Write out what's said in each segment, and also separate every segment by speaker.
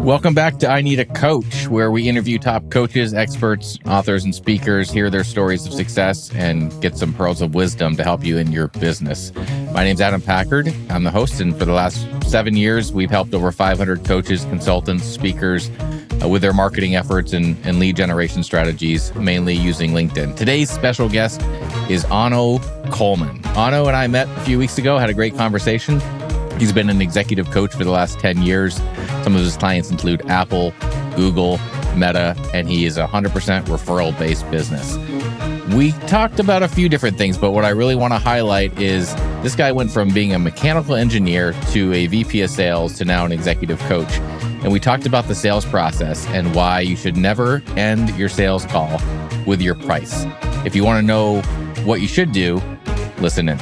Speaker 1: Welcome back to I Need a Coach, where we interview top coaches, experts, authors, and speakers, hear their stories of success, and get some pearls of wisdom to help you in your business. My name's Adam Packard. I'm the host, and for the last 7 years, we've helped over 500 coaches, consultants, speakers with their marketing efforts and lead generation strategies, mainly using LinkedIn. Today's special guest is Onno Koelman. Onno and I met a few weeks ago, had a great conversation. He's been an executive coach for the last 10 years. Some of his clients include Apple, Google, Meta, and he is 100% referral-based business. We talked about a few different things, but what I really want to highlight is this guy went from being a mechanical engineer to a VP of sales to now an executive coach. And we talked about the sales process and why you should never end your sales call with your price. If you want to know what you should do, listen in.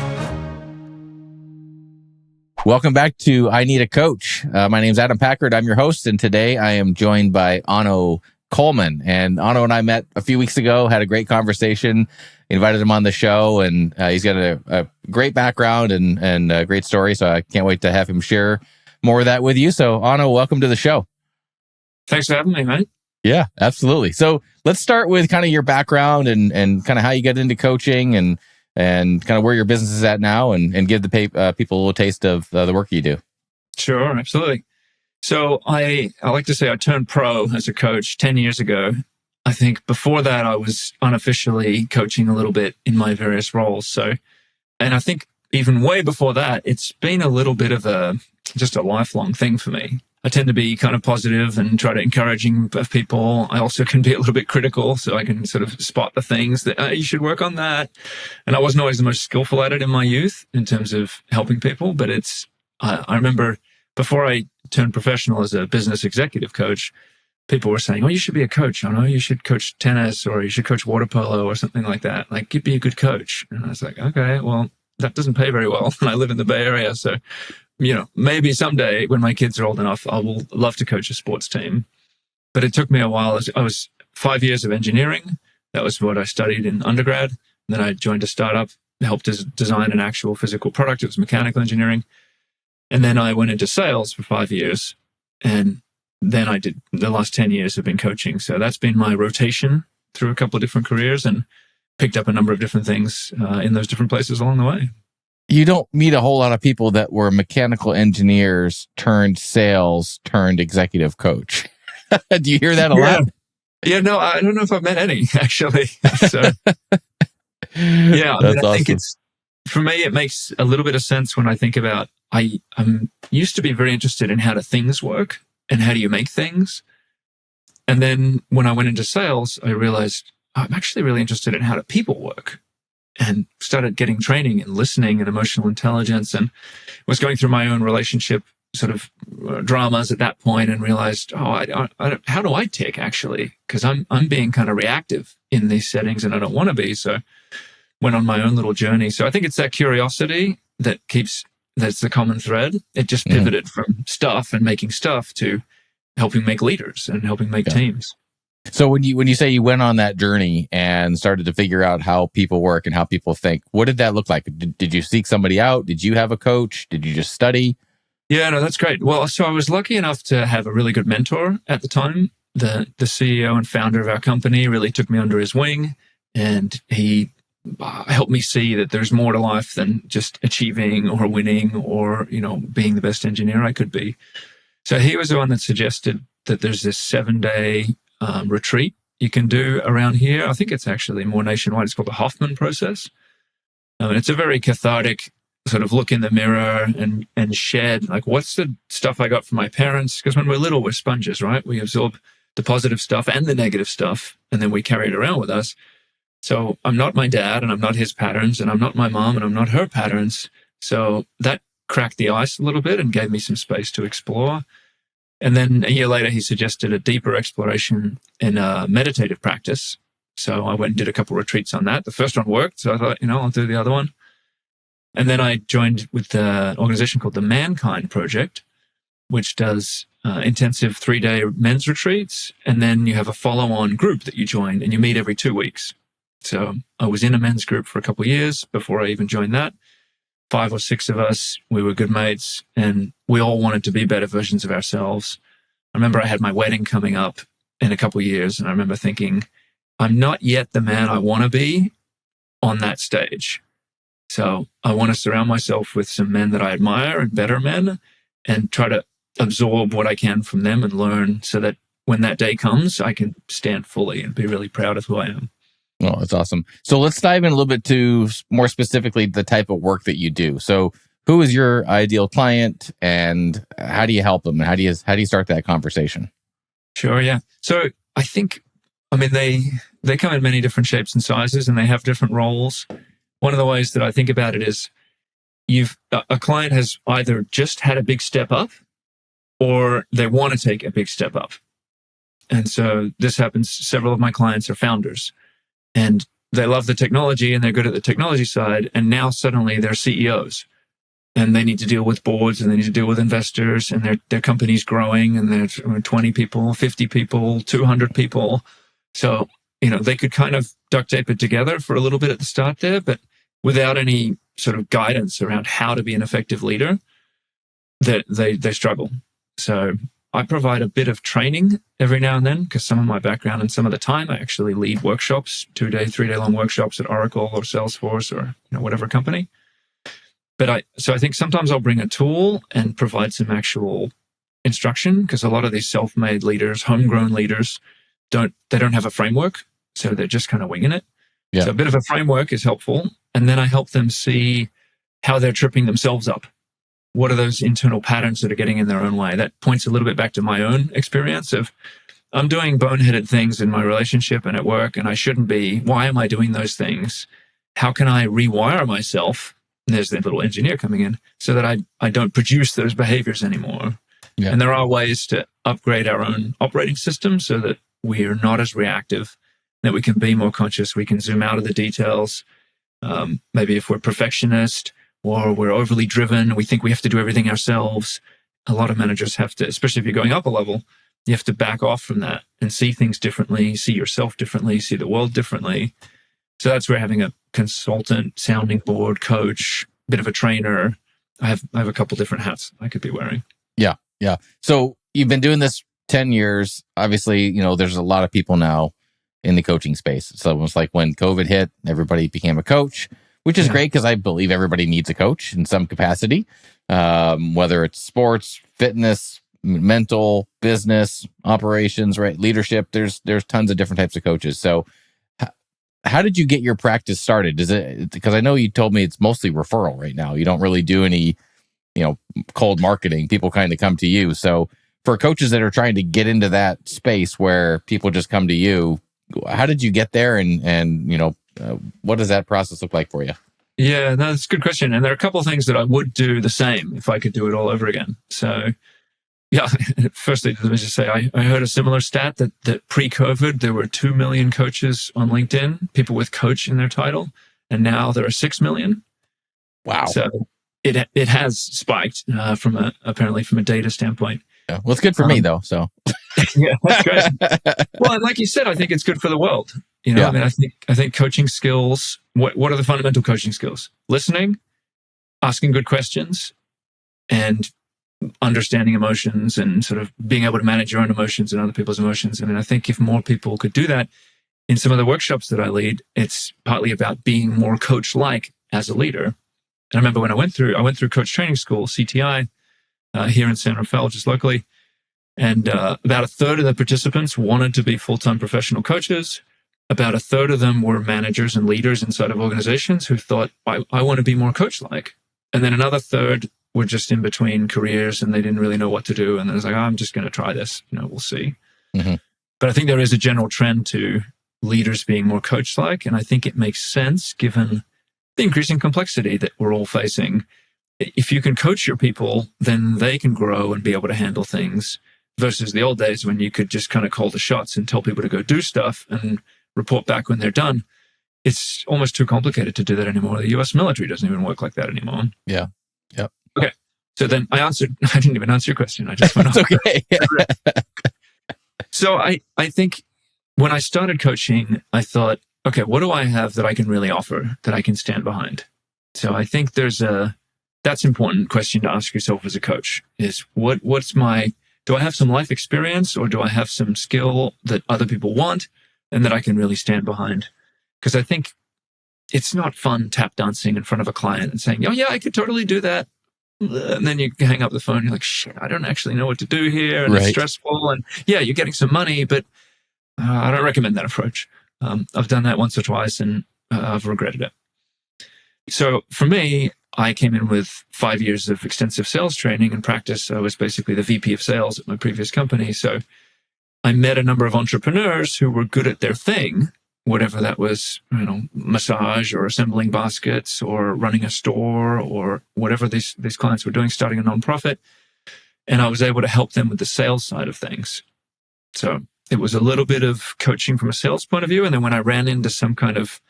Speaker 1: Welcome back to I Need a Coach. My name's Adam Packard. I'm your host, and today I am joined by Onno Koelman. And Onno and I met a few weeks ago, had a great conversation, invited him on the show, and he's got a great background and a great story, so I can't wait to have him share more of that with you. So, Onno, welcome to the show.
Speaker 2: Thanks for having me, mate.
Speaker 1: Yeah, absolutely. So let's start with kind of your background and kind of how you got into coaching and kind of where your business is at now and give the people a little taste of the work you do.
Speaker 2: Sure, absolutely. So I like to say I turned pro as a coach 10 years ago. I think before that, I was unofficially coaching a little bit in my various roles. And I think even way before that, it's been a little bit of just a lifelong thing for me. I tend to be kind of positive and try to encouraging people. I also can be a little bit critical, so I can sort of spot the things that you should work on that. And I wasn't always the most skillful at it in my youth in terms of helping people. But I remember before I turned professional as a business executive coach, people were saying, "Oh, you should be a coach. I know you should coach tennis or you should coach water polo or something like that. Like, you'd be a good coach." And I was like, "Okay, well, that doesn't pay very well." And I live in the Bay Area, so maybe someday when my kids are old enough, I will love to coach a sports team. But it took me a while. I was 5 years of engineering. That was what I studied in undergrad. And then I joined a startup, helped design an actual physical product. It was mechanical engineering. And then I went into sales for 5 years. And then I did the last 10 years have been coaching. So that's been my rotation through a couple of different careers and picked up a number of different things in those different places along the way.
Speaker 1: You don't meet a whole lot of people that were mechanical engineers turned sales turned executive coach. Do you hear that a lot?
Speaker 2: Yeah, no, I don't know if I've met any, actually. So, yeah, I think it's, for me, it makes a little bit of sense when I think about, I'm used to be very interested in how do things work and how do you make things. And then when I went into sales, I realized I'm actually really interested in how do people work. And started getting training in listening and emotional intelligence, and was going through my own relationship sort of dramas at that point, and realized, how do I tick actually? Because I'm being kind of reactive in these settings, and I don't want to be. So went on my own little journey. So I think it's that curiosity that's the common thread. It just pivoted from stuff and making stuff to helping make leaders and helping make teams.
Speaker 1: So when you say you went on that journey and started to figure out how people work and how people think, what did that look like? Did you seek somebody out? Did you have a coach? Did you just study?
Speaker 2: Yeah, no, that's great. Well, so I was lucky enough to have a really good mentor at the time. The CEO and founder of our company really took me under his wing, and he helped me see that there's more to life than just achieving or winning or, being the best engineer I could be. So he was the one that suggested that there's this 7-day retreat you can do around here. I think it's actually more nationwide. It's called the Hoffman process. It's a very cathartic sort of look in the mirror and shed, like, what's the stuff I got from my parents? Because when we're little, we're sponges, right? We absorb the positive stuff and the negative stuff, and then we carry it around with us. So I'm not my dad, and I'm not his patterns, and I'm not my mom, and I'm not her patterns. So that cracked the ice a little bit and gave me some space to explore. And then a year later, he suggested a deeper exploration in a meditative practice. So I went and did a couple of retreats on that. The first one worked, so I thought, I'll do the other one. And then I joined with an organization called the Mankind Project, which does intensive 3-day men's retreats. And then you have a follow-on group that you join, and you meet every 2 weeks. So I was in a men's group for a couple of years before I even joined that. 5 or 6 of us, we were good mates, and we all wanted to be better versions of ourselves. I remember I had my wedding coming up in a couple of years, and I remember thinking, I'm not yet the man I want to be on that stage. So I want to surround myself with some men that I admire and better men, and try to absorb what I can from them and learn, so that when that day comes, I can stand fully and be really proud of who I am.
Speaker 1: Oh, that's awesome. So let's dive in a little bit to more specifically the type of work that you do. So who is your ideal client, and how do you help them? And how do you start that conversation?
Speaker 2: Sure, yeah. So I think, they come in many different shapes and sizes, and they have different roles. One of the ways that I think about it is a client has either just had a big step up, or they want to take a big step up. And so this happens. Several of my clients are founders, and they love the technology and they're good at the technology side. And now suddenly they're CEOs, and they need to deal with boards, and they need to deal with investors, and their company's growing, and there's 20 people, 50 people, 200 people. So, they could kind of duct tape it together for a little bit at the start there, but without any sort of guidance around how to be an effective leader, they struggle. So I provide a bit of training every now and then, because some of my background and some of the time I actually lead workshops, 2-day, 3-day long workshops at Oracle or Salesforce or whatever company. But I think sometimes I'll bring a tool and provide some actual instruction, because a lot of these self-made leaders, homegrown leaders, don't have a framework, so they're just kind of winging it.
Speaker 1: Yeah.
Speaker 2: So a bit of a framework is helpful, and then I help them see how they're tripping themselves up. What are those internal patterns that are getting in their own way? That points a little bit back to my own experience of, I'm doing boneheaded things in my relationship and at work, and I shouldn't be. Why am I doing those things? How can I rewire myself? And there's the little engineer coming in, so that I don't produce those behaviors anymore. Yeah. And there are ways to upgrade our own operating system so that we are not as reactive, that we can be more conscious. We can zoom out of the details. Maybe if we're perfectionist or we're overly driven, we think we have to do everything ourselves. A lot of managers have to, especially if you're going up a level, you have to back off from that and see things differently, see yourself differently, see the world differently. So that's where having a consultant, sounding board, coach, bit of a trainer, I have a couple different hats I could be wearing.
Speaker 1: Yeah. Yeah. So you've been doing this 10 years. Obviously, there's a lot of people now in the coaching space. It's almost like when COVID hit, everybody became a coach, which is great, because I believe everybody needs a coach in some capacity, whether it's sports, fitness, mental, business, operations, right? Leadership. There's tons of different types of coaches. So how did you get your practice started? Is it, because I know you told me it's mostly referral right now. You don't really do any, cold marketing. People kind of come to you. So for coaches that are trying to get into that space where people just come to you, how did you get there? And what does that process look like for you?
Speaker 2: Yeah, that's a good question. And there are a couple of things that I would do the same if I could do it all over again. So yeah, firstly, let me just say, I heard a similar stat that pre-COVID, there were 2 million coaches on LinkedIn, people with coach in their title, and now there are 6 million.
Speaker 1: Wow.
Speaker 2: So it has spiked apparently from a data standpoint.
Speaker 1: Yeah. Well, it's good for me though. So
Speaker 2: yeah, that's great. Well, and like you said, I think it's good for the world. I think coaching skills. What are the fundamental coaching skills? Listening, asking good questions, and understanding emotions, and sort of being able to manage your own emotions and other people's emotions. I think if more people could do that in some of the workshops that I lead, it's partly about being more coach-like as a leader. And I remember when I went through coach training school, CTI, here in San Rafael, just locally. And about a third of the participants wanted to be full-time professional coaches. About a third of them were managers and leaders inside of organizations who thought, I want to be more coach-like. And then another third were just in between careers and they didn't really know what to do. And it was like, I'm just going to try this. We'll see. Mm-hmm. But I think there is a general trend to leaders being more coach-like. And I think it makes sense given the increasing complexity that we're all facing. If you can coach your people, then they can grow and be able to handle things, versus the old days when you could just kind of call the shots and tell people to go do stuff and report back when they're done. It's almost too complicated to do that anymore. The US military doesn't even work like that anymore.
Speaker 1: Yeah. Yep.
Speaker 2: Okay. So then I didn't even answer your question. I just went off.
Speaker 1: Okay.
Speaker 2: So I think when I started coaching, I thought, okay, what do I have that I can really offer, that I can stand behind? So I think that's an important question to ask yourself as a coach is, what's my do I have some life experience, or do I have some skill that other people want and that I can really stand behind? Because I think it's not fun tap dancing in front of a client and saying, oh yeah, I could totally do that. And then you hang up the phone. You're like, shit, I don't actually know what to do here. And It's stressful. And yeah, you're getting some money, but I don't recommend that approach. I've done that once or twice and I've regretted it. So for me, I came in with 5 years of extensive sales training and practice. I was basically the VP of sales at my previous company. So I met a number of entrepreneurs who were good at their thing, whatever that was, massage or assembling baskets or running a store or whatever these clients were doing, starting a nonprofit. And I was able to help them with the sales side of things. So it was a little bit of coaching from a sales point of view. And then when I ran into some kind of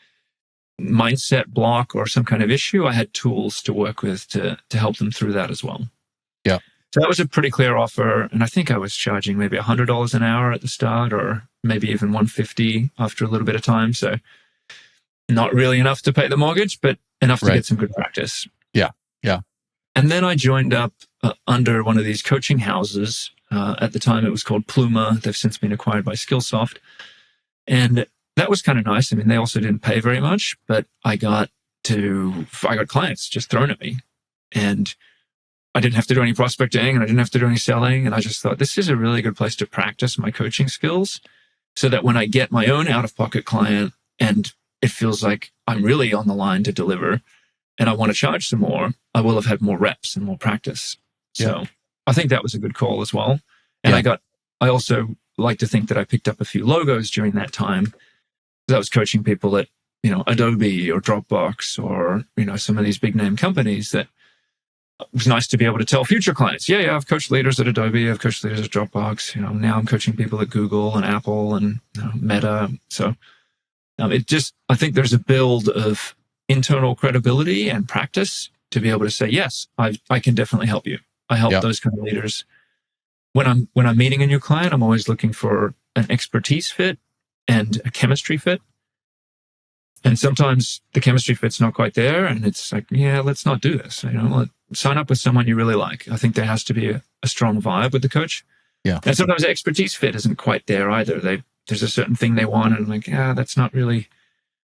Speaker 2: mindset block or some kind of issue, I had tools to work with to help them through that as well.
Speaker 1: Yeah.
Speaker 2: So that was a pretty clear offer. And I think I was charging maybe $100 an hour at the start, or maybe even $150 after a little bit of time. So not really enough to pay the mortgage, but enough to get some good practice.
Speaker 1: Yeah. Yeah.
Speaker 2: And then I joined up under one of these coaching houses. At the time, it was called Pluma. They've since been acquired by Skillsoft. And that was kind of nice. I mean, they also didn't pay very much, but I got clients just thrown at me. And I didn't have to do any prospecting and I didn't have to do any selling. And I just thought, this is a really good place to practice my coaching skills so that when I get my own out-of-pocket client and it feels like I'm really on the line to deliver and I want to charge some more, I will have had more reps and more practice. So I think that was a good call as well. And I also like to think that I picked up a few logos during that time. I was coaching people at, Adobe or Dropbox or, some of these big name companies that it was nice to be able to tell future clients, yeah, I've coached leaders at Adobe, I've coached leaders at Dropbox, now I'm coaching people at Google and Apple and Meta. So I think there's a build of internal credibility and practice to be able to say, yes, I can definitely help you. I help those kind of leaders. When I'm meeting a new client, I'm always looking for an expertise fit and a chemistry fit. And sometimes the chemistry fit's not quite there. And it's like, yeah, let's not do this. Sign up with someone you really like. I think there has to be a strong vibe with the coach.
Speaker 1: Yeah.
Speaker 2: And sometimes the expertise fit isn't quite there either. There's a certain thing they want. And I'm like, that's not really.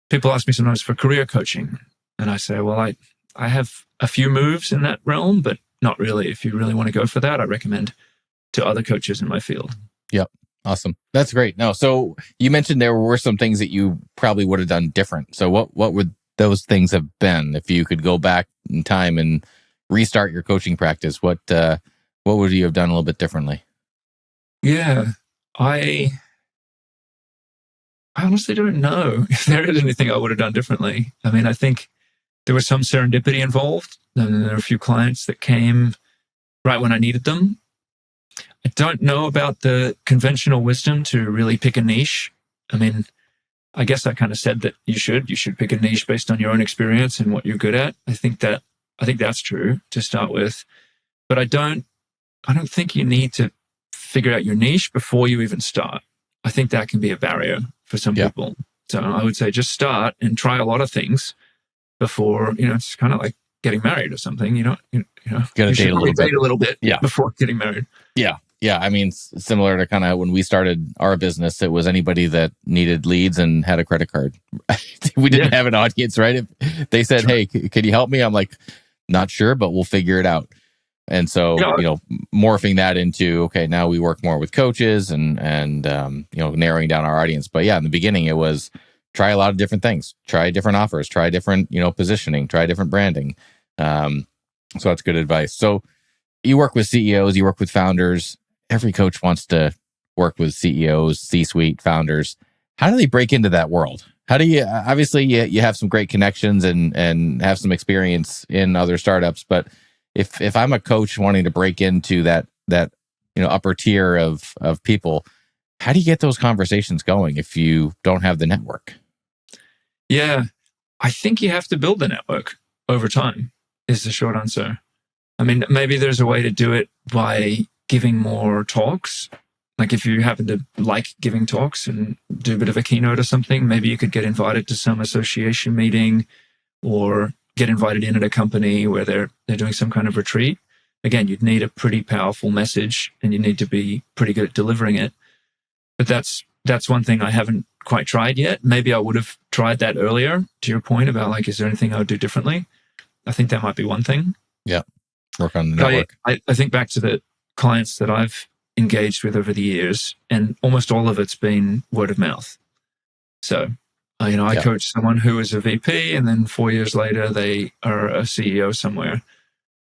Speaker 2: People ask me sometimes for career coaching. And I say, well, I have a few moves in that realm, but not really. If you really want to go for that, I recommend to other coaches in my field.
Speaker 1: Yep. Awesome. That's great. No, so you mentioned there were some things that you probably would have done different. So what would those things have been if you could go back in time and restart your coaching practice? What would you have done a little bit differently?
Speaker 2: Yeah, I honestly don't know if there is anything I would have done differently. I mean, I think there was some serendipity involved. And there were a few clients that came right when I needed them. I don't know about the conventional wisdom to really pick a niche. I mean, I guess I kind of said that you should pick a niche based on your own experience and what you're good at. I think that's true to start with, but I don't think you need to figure out your niche before you even start. I think that can be a barrier for some people. So I would say just start and try a lot of things before, it's kind of like getting married or something. You
Speaker 1: gotta date
Speaker 2: a little bit before getting married.
Speaker 1: Yeah. Yeah. I mean, similar to kind of when we started our business, it was anybody that needed leads and had a credit card. We didn't have an audience, right? If they said, hey, can you help me? I'm like, not sure, but we'll figure it out. And so, morphing that into, okay, now we work more with coaches and narrowing down our audience. But yeah, in the beginning, it was try a lot of different things, try different offers, try different, positioning, try different branding. So that's good advice. So you work with CEOs, you work with founders. Every coach wants to work with CEOs, C-suite founders. How do they break into that world? How do you, obviously you have some great connections and have some experience in other startups, but if I'm a coach wanting to break into that upper tier of people, how do you get those conversations going if you don't have the network?
Speaker 2: Yeah, I think you have to build the network over time is the short answer. I mean, maybe there's a way to do it by giving more talks. Like if you happen to like giving talks and do a bit of a keynote or something, maybe you could get invited to some association meeting or get invited in at a company where they're doing some kind of retreat. again, you'd need a pretty powerful message and you need to be pretty good at delivering it. But that's one thing I haven't quite tried yet. Maybe I would have tried that earlier, to your point about like, is there anything I would do differently? I think that might be one thing.
Speaker 1: Yeah. Work on the network.
Speaker 2: I think back to the clients that I've engaged with over the years, and almost all of it's been word of mouth. So, I coached someone who was a VP, and then 4 years later, they are a CEO somewhere,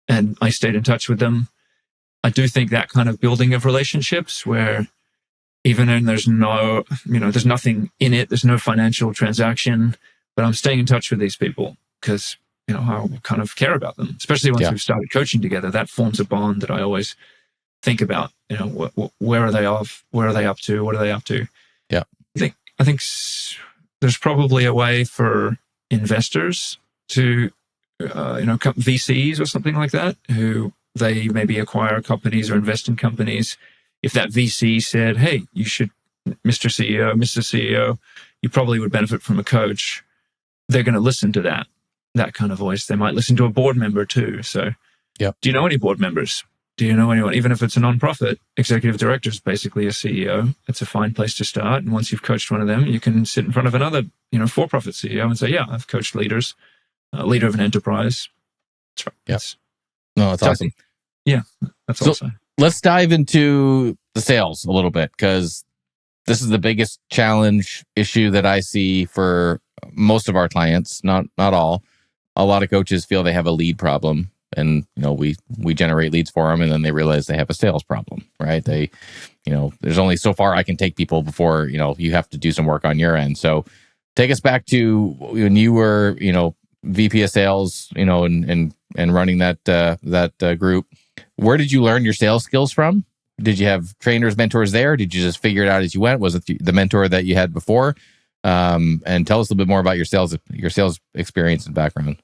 Speaker 2: and I stayed in touch with them. I do think that kind of building of relationships where even when there's there's nothing in it, there's no financial transaction, but I'm staying in touch with these people because, I kind of care about them, especially once we've started coaching together. That forms a bond that I always think about, where are they off? Where are they up to? What are they up to?
Speaker 1: Yeah.
Speaker 2: I think there's probably a way for investors to, VCs or something like that, who they maybe acquire companies or invest in companies. If that VC said, hey, you should, Mr. CEO, Mr. CEO, you probably would benefit from a coach, they're going to listen to that kind of voice. They might listen to a board member too. So do you know any board members? Do you know anyone? Even if it's a nonprofit, executive director is basically a CEO. It's a fine place to start. And once you've coached one of them, you can sit in front of another, for-profit CEO and say, yeah, I've coached leaders, leader of an enterprise. That's right.
Speaker 1: Yeah. That's awesome.
Speaker 2: That's awesome.
Speaker 1: Let's dive into the sales a little bit, because this is the biggest challenge issue that I see for most of our clients, not all. A lot of coaches feel they have a lead problem, and we generate leads for them, and then they realize they have a sales problem, right? They, there's only so far I can take people before you have to do some work on your end. So take us back to when you were VP of sales, and running that group. Where did you learn your sales skills from? Did you have trainers, mentors there? Did you just figure it out as you went? Was it the mentor that you had before? And tell us a little bit more about your sales experience and background.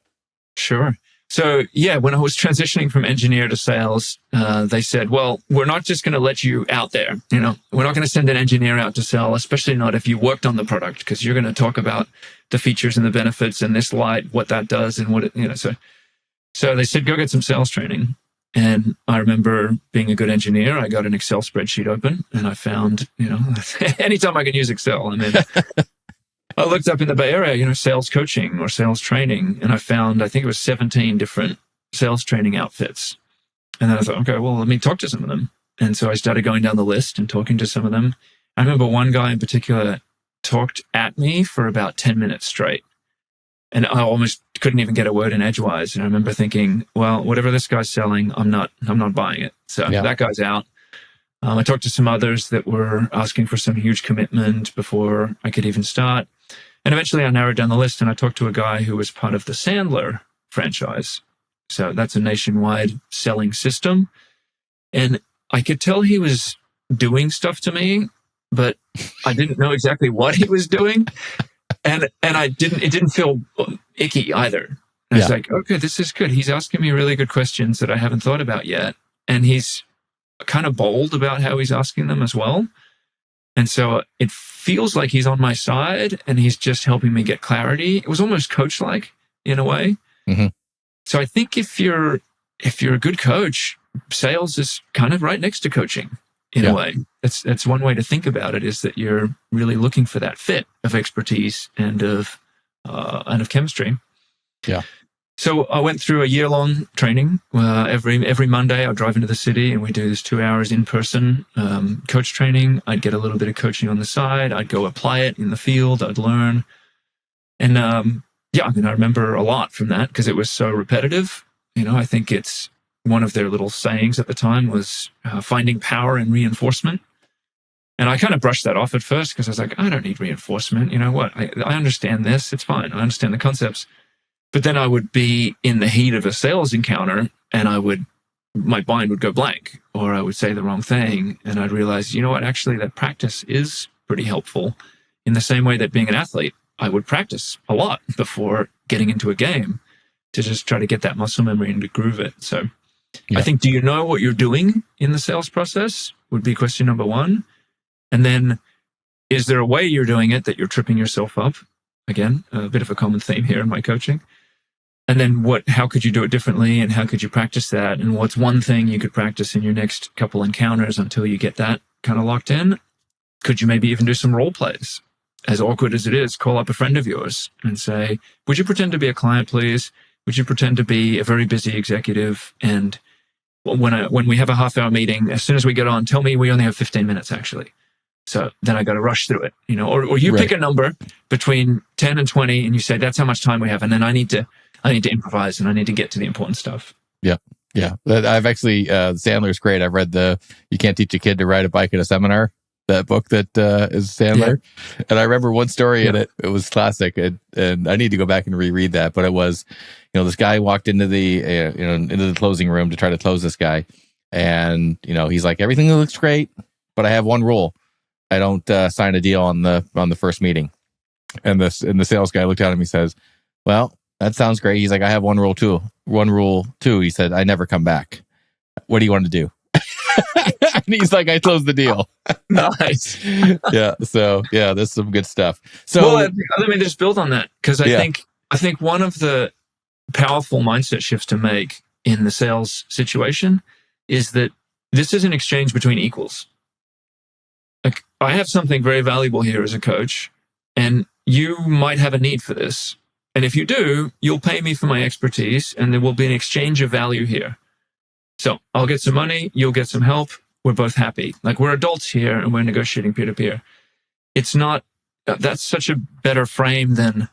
Speaker 2: Sure. So when I was transitioning from engineer to sales, they said, well, we're not just going to let you out there. We're not going to send an engineer out to sell, especially not if you worked on the product, because you're going to talk about the features and the benefits and this light, what that does and what it, so they said, go get some sales training. And I remember being a good engineer, I got an Excel spreadsheet open and I found, anytime I can use Excel, I looked up in the Bay Area, sales coaching or sales training, and I found, I think it was 17 different sales training outfits. And then I thought, okay, well, let me talk to some of them. And so I started going down the list and talking to some of them. I remember one guy in particular talked at me for about 10 minutes straight. And I almost couldn't even get a word in edgewise. And I remember thinking, well, whatever this guy's selling, I'm not buying it. So that guy's out. I talked to some others that were asking for some huge commitment before I could even start. And eventually I narrowed down the list and I talked to a guy who was part of the Sandler franchise. So that's a nationwide selling system. And I could tell he was doing stuff to me, but I didn't know exactly what he was doing. And it didn't feel icky either. I was like, okay, this is good. He's asking me really good questions that I haven't thought about yet. And he's kind of bold about how he's asking them as well. And so it feels like he's on my side and he's just helping me get clarity. It was almost coach-like in a way.
Speaker 1: Mm-hmm.
Speaker 2: So I think if you're a good coach, sales is kind of right next to coaching in a way. That's one way to think about it, is that you're really looking for that fit of expertise and of chemistry.
Speaker 1: Yeah.
Speaker 2: So I went through a year-long training. Every Monday, I'd drive into the city and we do this 2 hours in-person coach training. I'd get a little bit of coaching on the side. I'd go apply it in the field. I'd learn. And I remember a lot from that because it was so repetitive. I think it's one of their little sayings at the time was finding power in reinforcement. And I kind of brushed that off at first because I was like, I don't need reinforcement. You know what? I understand this. It's fine. I understand the concepts. But then I would be in the heat of a sales encounter and my mind would go blank, or I would say the wrong thing. And I'd realize, you know what? Actually, that practice is pretty helpful in the same way that being an athlete, I would practice a lot before getting into a game to just try to get that muscle memory and to groove it. So I think, do you know what you're doing in the sales process would be question number one. And then, is there a way you're doing it that you're tripping yourself up? Again, a bit of a common theme here in my coaching. And then how could you do it differently, and how could you practice that? And what's one thing you could practice in your next couple encounters until you get that kind of locked in? Could you maybe even do some role plays? As awkward as it is, call up a friend of yours and say, would you pretend to be a client, please? Would you pretend to be a very busy executive? And when we have a half-hour meeting, as soon as we get on, tell me we only have 15 minutes, actually. So then I got to rush through it, or you pick a number between 10 and 20 and you say, that's how much time we have. And then I need to improvise and I need to get to the important stuff.
Speaker 1: Yeah. Yeah. I've actually, Sandler's great. I've read You Can't Teach a Kid to Ride a Bike at a Seminar, that book that is Sandler. Yeah. And I remember one story in it. It was classic. And I need to go back and reread that. But it was, this guy walked into the closing room to try to close this guy. And, he's like, everything looks great, but I have one rule. I don't sign a deal on the first meeting. And the sales guy looked at him. He says, well, that sounds great. He's like, I have one rule too. He said, I never come back. What do you want to do? And he's like, I closed the deal.
Speaker 2: Nice.
Speaker 1: Yeah. So yeah, that's some good stuff. So
Speaker 2: well, let me just build on that, because I think one of the powerful mindset shifts to make in the sales situation is that this is an exchange between equals. Like, I have something very valuable here as a coach, and you might have a need for this. And if you do, you'll pay me for my expertise, and there will be an exchange of value here. So I'll get some money, you'll get some help. We're both happy. Like, we're adults here and we're negotiating peer-to-peer. It's not, that's such a better frame than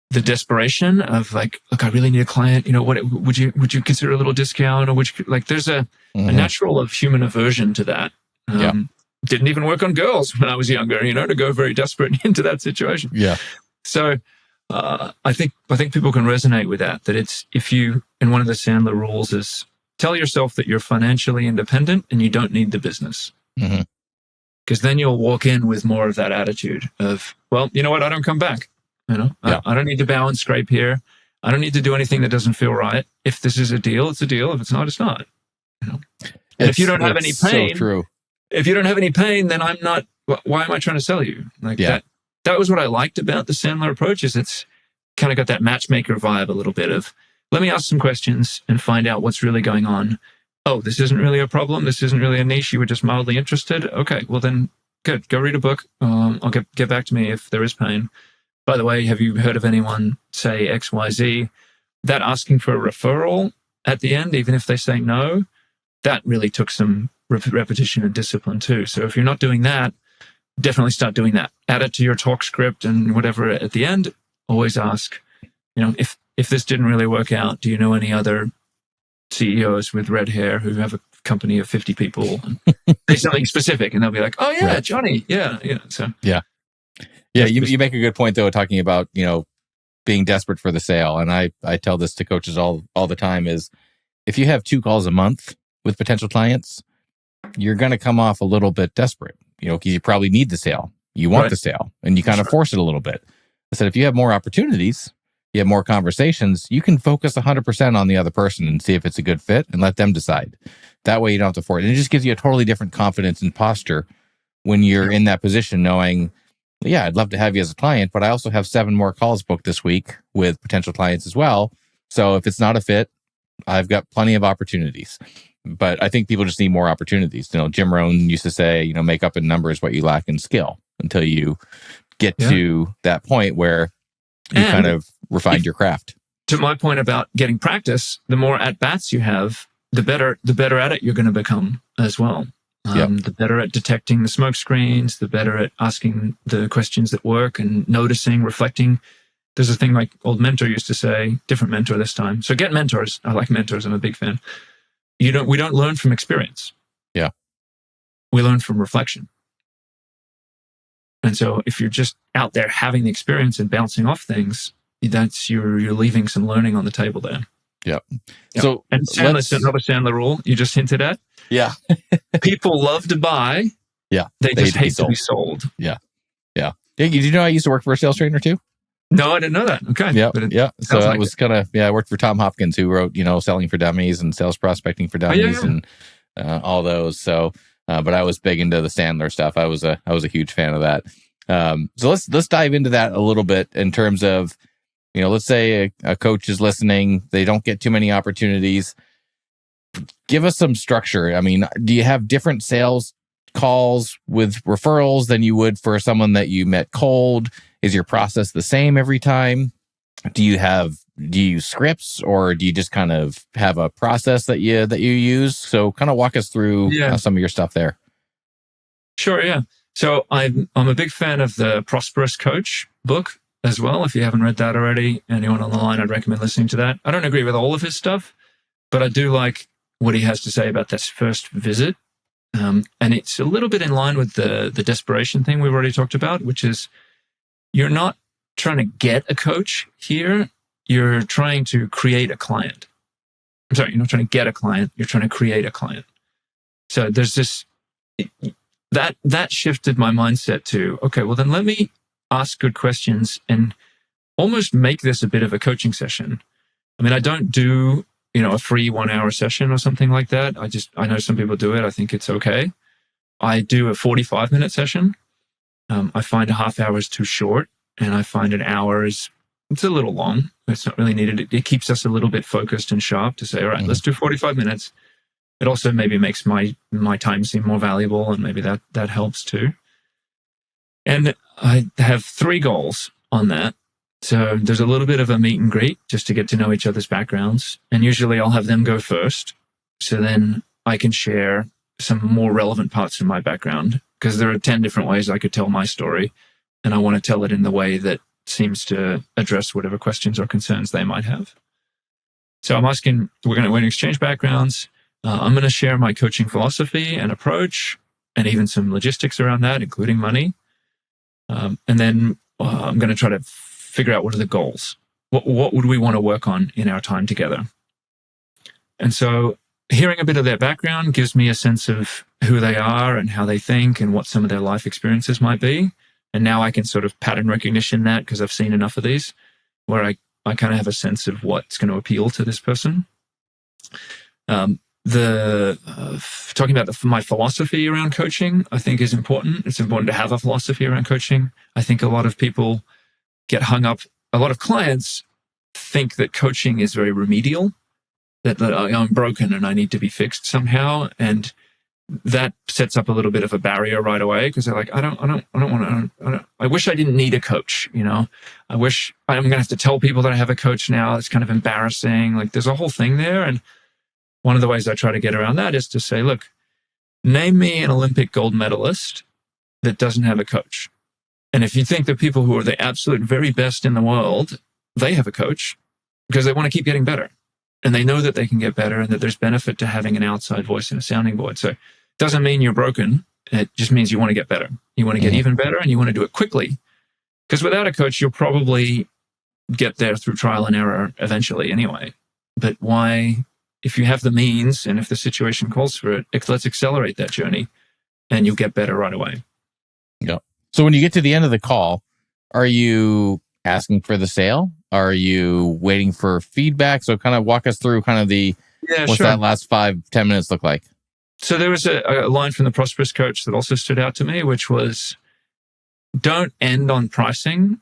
Speaker 2: the desperation of like, look, I really need a client. What would you consider a little discount? Or there's a natural of human aversion to that. Didn't even work on girls when I was younger, to go very desperate into that situation.
Speaker 1: Yeah.
Speaker 2: So I think people can resonate with that it's, and one of the Sandler rules is, tell yourself that you're financially independent and you don't need the business. Because then you'll walk in with more of that attitude of, well, you know what? I don't come back. I don't need to bow and scrape here. I don't need to do anything that doesn't feel right. If this is a deal, it's a deal. If it's not, it's not. And if you don't have any pain,
Speaker 1: so true.
Speaker 2: If you don't have any pain, then I'm not. Why am I trying to sell you? That was what I liked about the Sandler approach. Is it's kind of got that matchmaker vibe a little bit of, let me ask some questions and find out what's really going on. Oh, this isn't really a problem. This isn't really a niche. You were just mildly interested. Okay, well then, good. Go read a book. I'll get back to me if there is pain. By the way, have you heard of anyone say X, Y, Z? That asking for a referral at the end, even if they say no, that really took some repetition and discipline too. So if you're not doing that, definitely start doing that. Add it to your talk script and whatever at the end. Always ask, if this didn't really work out, do you know any other CEOs with red hair who have a company of 50 people? And say something specific, and they'll be like, "Oh yeah, right. Johnny, yeah." So
Speaker 1: yeah. You make a good point though, talking about being desperate for the sale, and I tell this to coaches all the time: is if you have 2 calls a month with potential clients, you're going to come off a little bit desperate. Because you probably need the sale, you want the sale, and you kind of force it a little bit. I said, if you have more opportunities, you have more conversations, you can focus 100% on the other person and see if it's a good fit and let them decide. That way you don't have to force it. And it just gives you a totally different confidence and posture when you're in that position, knowing, yeah, I'd love to have you as a client, but I also have 7 more calls booked this week with potential clients as well. So if it's not a fit, I've got plenty of opportunities. But I think people just need more opportunities. Jim Rohn used to say, make up in numbers what you lack in skill until you get to that point where you kind of refined your craft.
Speaker 2: To my point about getting practice, the more at-bats you have, the better at it you're going to become as well. The better at detecting the smoke screens, the better at asking the questions that work and noticing, reflecting. There's a thing like old mentor used to say, different mentor this time. So get mentors. I like mentors. I'm a big fan. We don't learn from experience.
Speaker 1: Yeah.
Speaker 2: We learn from reflection. And so if you're just out there having the experience and bouncing off things, that's you're leaving some learning on the table there.
Speaker 1: Yeah.
Speaker 2: So and another Sandler rule you just hinted at.
Speaker 1: Yeah.
Speaker 2: People love to buy.
Speaker 1: Yeah.
Speaker 2: They just hate to be sold.
Speaker 1: Yeah. Yeah. Did you know I used to work for a sales trainer too?
Speaker 2: No, I didn't know that. Okay.
Speaker 1: Yeah. So I was I worked for Tom Hopkins, who wrote, Selling for Dummies and Sales Prospecting for Dummies and all those. So, but I was big into the Sandler stuff. I was a huge fan of that. So let's dive into that a little bit in terms of Let's say a coach is listening, they don't get too many opportunities. Give us some structure. I mean, do you have different sales calls with referrals than you would for someone that you met cold? Is your process the same every time? Do you use scripts, or do you just kind of have a process that you use? So kind of walk us through some of your stuff there.
Speaker 2: Sure, yeah. So I'm a big fan of the Prosperous Coach book as well. If you haven't read that already, anyone on the line, I'd recommend listening to that. I don't agree with all of his stuff, but I do like what he has to say about this first visit. And it's a little bit in line with the desperation thing we've already talked about, which is you're not trying to get a coach here. You're trying to create a client. I'm sorry, you're not trying to get a client. You're trying to create a client. So there's this, that shifted my mindset to, okay, well then let me ask good questions and almost make this a bit of a coaching session. I mean, I don't do, a free 1 hour session or something like that. I know some people do it. I think it's okay. I do a 45-minute session. I find a half hour is too short, and I find an hour it's a little long. It's not really needed. It keeps us a little bit focused and sharp to say, all right, let's do 45 minutes. It also maybe makes my time seem more valuable, and maybe that helps too. And I have 3 goals on that. So there's a little bit of a meet and greet just to get to know each other's backgrounds. And usually I'll have them go first. So then I can share some more relevant parts of my background, because there are 10 different ways I could tell my story. And I want to tell it in the way that seems to address whatever questions or concerns they might have. So I'm asking, we're going to exchange backgrounds. I'm going to share my coaching philosophy and approach, and even some logistics around that, including money. And then I'm going to try to figure out what are the goals. What would we want to work on in our time together? And so hearing a bit of their background gives me a sense of who they are and how they think and what some of their life experiences might be. And now I can sort of pattern recognition that, because I've seen enough of these, where I kind of have a sense of what's going to appeal to this person. Talking about my philosophy around coaching, I think is important. It's important to have a philosophy around coaching. I think a lot of people get hung up. A lot of clients think that coaching is very remedial, that I'm broken and I need to be fixed somehow. And that sets up a little bit of a barrier right away, because they're like, I wish I didn't need a coach. I wish I'm going to have to tell people that I have a coach now. It's kind of embarrassing. Like, there's a whole thing there. And one of the ways I try to get around that is to say, look, name me an Olympic gold medalist that doesn't have a coach. And if you think the people who are the absolute very best in the world, they have a coach because they want to keep getting better. And they know that they can get better, and that there's benefit to having an outside voice and a sounding board. So it doesn't mean you're broken. It just means you want to get better. You want to get even better, and you want to do it quickly. Because without a coach, you'll probably get there through trial and error eventually anyway. But why, if you have the means and if the situation calls for it, let's accelerate that journey and you'll get better right away.
Speaker 1: Yeah. So when you get to the end of the call, are you asking for the sale? Are you waiting for feedback? So kind of walk us through kind of what's that last 5-10 minutes look like?
Speaker 2: So there was a line from the Prosperous Coach that also stood out to me, which was, don't end on pricing.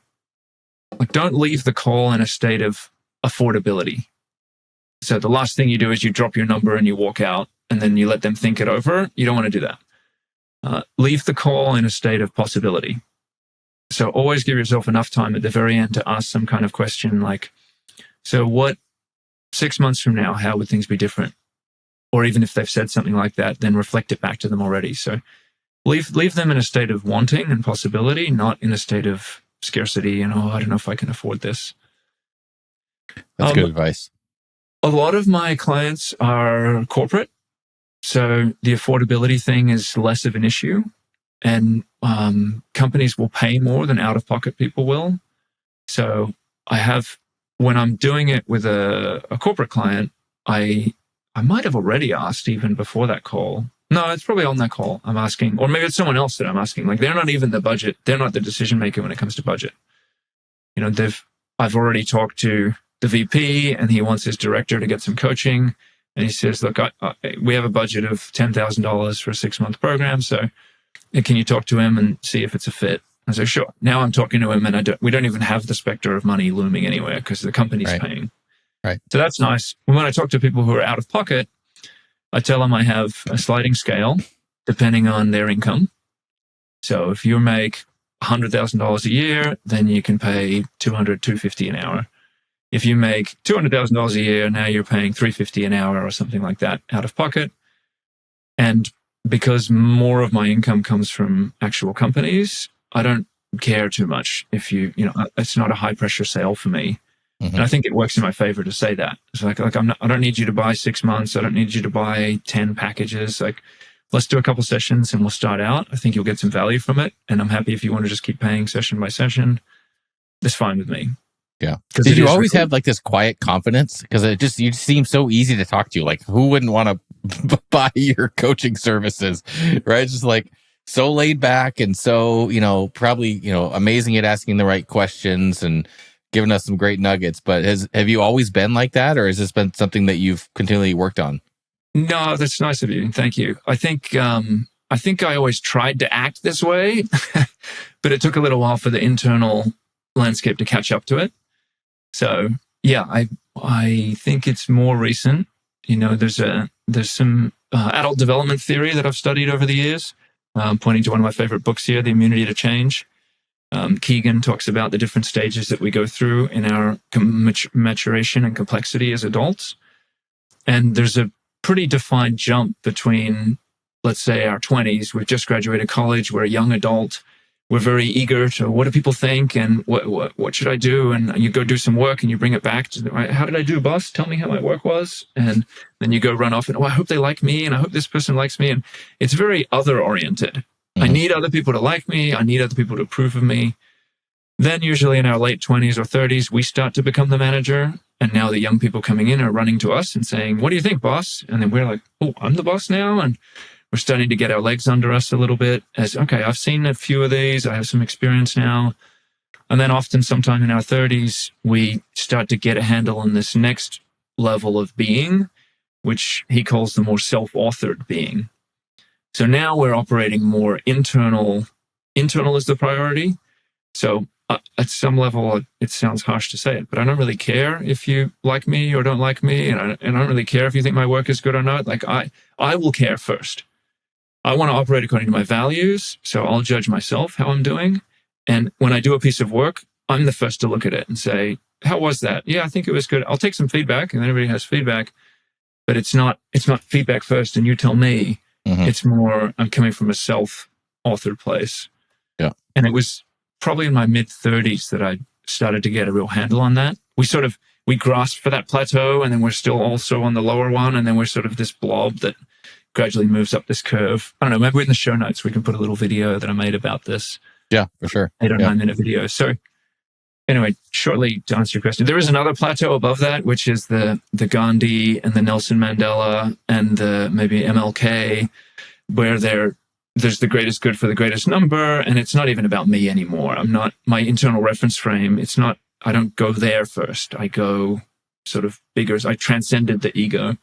Speaker 2: Like, don't leave the call in a state of affordability. So the last thing you do is you drop your number and you walk out, and then you let them think it over. You don't want to do that. Leave the call in a state of possibility. So always give yourself enough time at the very end to ask some kind of question like, so what, 6 months from now, how would things be different? Or even if they've said something like that, then reflect it back to them already. So leave them in a state of wanting and possibility, not in a state of scarcity and, I don't know if I can afford this.
Speaker 1: That's good advice.
Speaker 2: A lot of my clients are corporate, so the affordability thing is less of an issue. And companies will pay more than out-of-pocket people will. So when I'm doing it with a corporate client, I might have already asked even before that call. No, it's probably on that call I'm asking, or maybe it's someone else that I'm asking. Like, they're not even the budget. They're not the decision maker when it comes to budget. I've already talked to the VP, and he wants his director to get some coaching. And he says, look, we have a budget of $10,000 for a 6-month program. So can you talk to him and see if it's a fit? I said, sure. Now I'm talking to him, and we don't even have the specter of money looming anywhere because the company's paying.
Speaker 1: Right.
Speaker 2: So that's nice. When I talk to people who are out of pocket, I tell them I have a sliding scale depending on their income. So if you make $100,000 a year, then you can pay $250 an hour. If you make $200,000 a year, now you're paying $350 an hour or something like that out of pocket. And because more of my income comes from actual companies, I don't care too much if it's not a high pressure sale for me. Mm-hmm. And I think it works in my favor to say that. It's like I don't need you to buy 6 months. I don't need you to buy 10 packages. Like, let's do a couple sessions and we'll start out. I think you'll get some value from it. And I'm happy if you want to just keep paying session by session. That's fine with me.
Speaker 1: Yeah. Did you always have like this quiet confidence? Because you seem so easy to talk to. Like, who wouldn't want to buy your coaching services? Right? Just like so laid back and so, probably, amazing at asking the right questions and giving us some great nuggets. But have you always been like that, or has this been something that you've continually worked on?
Speaker 2: No, that's nice of you. Thank you. I think I always tried to act this way, but it took a little while for the internal landscape to catch up to it. So yeah, I think it's more recent. There's some adult development theory that I've studied over the years, pointing to one of my favorite books here, The Immunity to Change. Keegan talks about the different stages that we go through in our maturation and complexity as adults. And there's a pretty defined jump between, let's say, our 20s. We've just graduated college. We're a young adult. We're very eager to, what do people think? And what should I do? And you go do some work and you bring it back to, how did I do, boss? Tell me how my work was. And then you go run off and, I hope they like me. And I hope this person likes me. And it's very other oriented. I need other people to like me. I need other people to approve of me. Then usually in our late 20s or 30s, we start to become the manager. And now the young people coming in are running to us and saying, what do you think, boss? And then we're like, oh, I'm the boss now. And we're starting to get our legs under us a little bit as, okay, I've seen a few of these. I have some experience now. And then often sometime in our 30s, we start to get a handle on this next level of being, which he calls the more self-authored being. So now we're operating more internal. Internal is the priority. So at some level, it sounds harsh to say it, but I don't really care if you like me or don't like me. And I don't really care if you think my work is good or not. Like I will care first. I want to operate according to my values. So I'll judge myself how I'm doing. And when I do a piece of work, I'm the first to look at it and say, how was that? Yeah, I think it was good. I'll take some feedback, and everybody has feedback, but it's not feedback first and you tell me. Mm-hmm. It's more, I'm coming from a self-authored place.
Speaker 1: Yeah.
Speaker 2: And it was probably in my mid-30s that I started to get a real handle on that. We grasped for that plateau, and then we're still also on the lower one, and then we're sort of this blob that gradually moves up this curve. I don't know, maybe in the show notes we can put a little video that I made about this.
Speaker 1: Yeah, for sure.
Speaker 2: 8 or 9 minute video. So anyway, shortly to answer your question, there is another plateau above that, which is the Gandhi and the Nelson Mandela and the maybe MLK, where there's the greatest good for the greatest number. And it's not even about me anymore. I'm not my internal reference frame. It's not, I don't go there first. I go sort of bigger. I transcended the ego.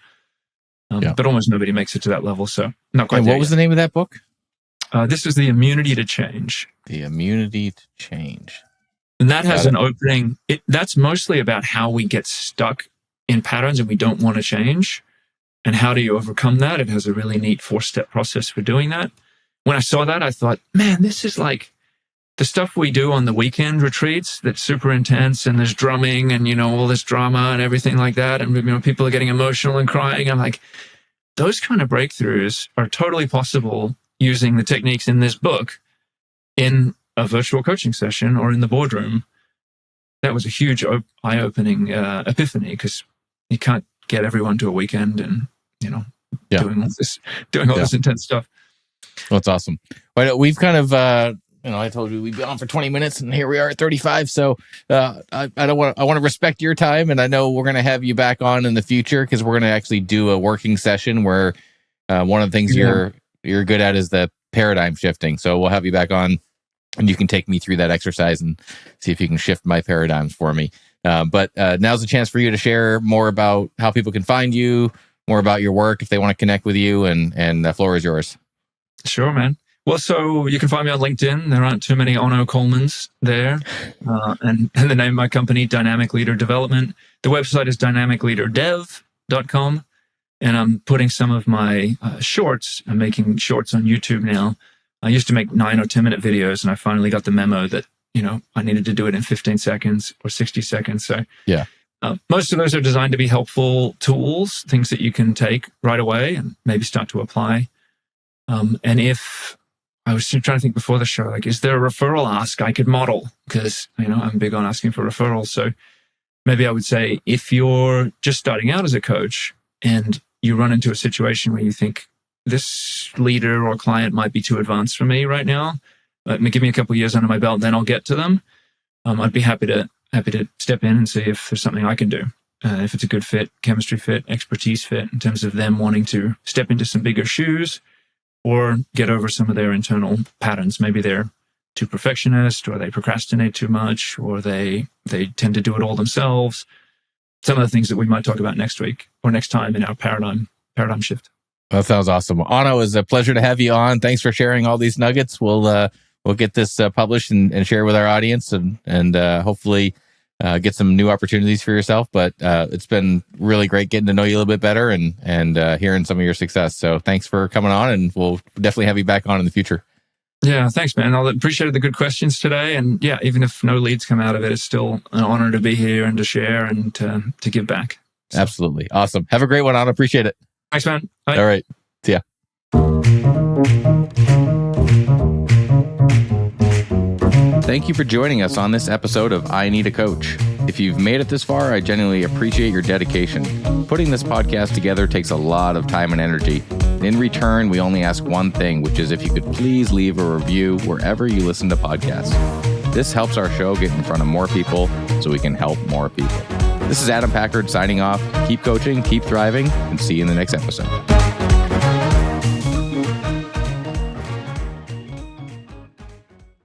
Speaker 2: But almost nobody makes it to that level. So not quite.
Speaker 1: And what was the name of that book?
Speaker 2: This is The Immunity to Change.
Speaker 1: The Immunity to Change.
Speaker 2: And that has an opening. That's mostly about how we get stuck in patterns and we don't want to change. And how do you overcome that? It has a really neat 4-step process for doing that. When I saw that, I thought, man, this is like the stuff we do on the weekend retreats that's super intense, and there's drumming and, all this drama and everything like that. And, people are getting emotional and crying. I'm like, those kind of breakthroughs are totally possible using the techniques in this book in a virtual coaching session or in the boardroom. That was a huge eye-opening epiphany, because you can't get everyone to a weekend and, doing all this intense stuff.
Speaker 1: Well, that's awesome. Well, we've kind of, I told you we'd be on for 20 minutes, and here we are at 35. So I want to respect your time, and I know we're going to have you back on in the future, because we're going to actually do a working session where one of the things you're good at is the paradigm shifting. So we'll have you back on, and you can take me through that exercise and see if you can shift my paradigms for me. But now's a chance for you to share more about how people can find you, more about your work if they want to connect with you, and the floor is yours.
Speaker 2: Sure, man. Well, so you can find me on LinkedIn. There aren't too many Onno Koelmans there. And the name of my company, Dynamic Leader Development. The website is dynamicleaderdev.com. And I'm putting some of my shorts. I'm making shorts on YouTube now. I used to make 9 or 10 minute videos, and I finally got the memo that, I needed to do it in 15 seconds or 60 seconds. So
Speaker 1: yeah.
Speaker 2: Most of those are designed to be helpful tools, things that you can take right away and maybe start to apply. And if I was trying to think before the show, is there a referral ask I could model? Because, I'm big on asking for referrals. So maybe I would say, if you're just starting out as a coach and you run into a situation where you think this leader or client might be too advanced for me right now, give me a couple of years under my belt, then I'll get to them. I'd be happy to step in and see if there's something I can do. If it's a good fit, chemistry fit, expertise fit, in terms of them wanting to step into some bigger shoes or get over some of their internal patterns. Maybe they're too perfectionist, or they procrastinate too much, or they tend to do it all themselves. Some of the things that we might talk about next week or next time in our paradigm shift.
Speaker 1: That sounds awesome. Onno, it was a pleasure to have you on. Thanks for sharing all these nuggets. We'll get this published and share with our audience, and hopefully get some new opportunities for yourself. But it's been really great getting to know you a little bit better and hearing some of your success. So thanks for coming on, and we'll definitely have you back on in the future.
Speaker 2: Yeah, thanks, man. I appreciated the good questions today. And yeah, even if no leads come out of it, it's still an honor to be here and to share and to give back. So.
Speaker 1: Absolutely. Awesome. Have a great one, Onno. Appreciate it.
Speaker 2: Thanks, man. Bye.
Speaker 1: All right. See ya. Thank you for joining us on this episode of I Need a Coach. If you've made it this far, I genuinely appreciate your dedication. Putting this podcast together takes a lot of time and energy. In return, we only ask one thing, which is if you could please leave a review wherever you listen to podcasts. This helps our show get in front of more people so we can help more people. This is Adam Packard signing off. Keep coaching, keep thriving, and see you in the next episode.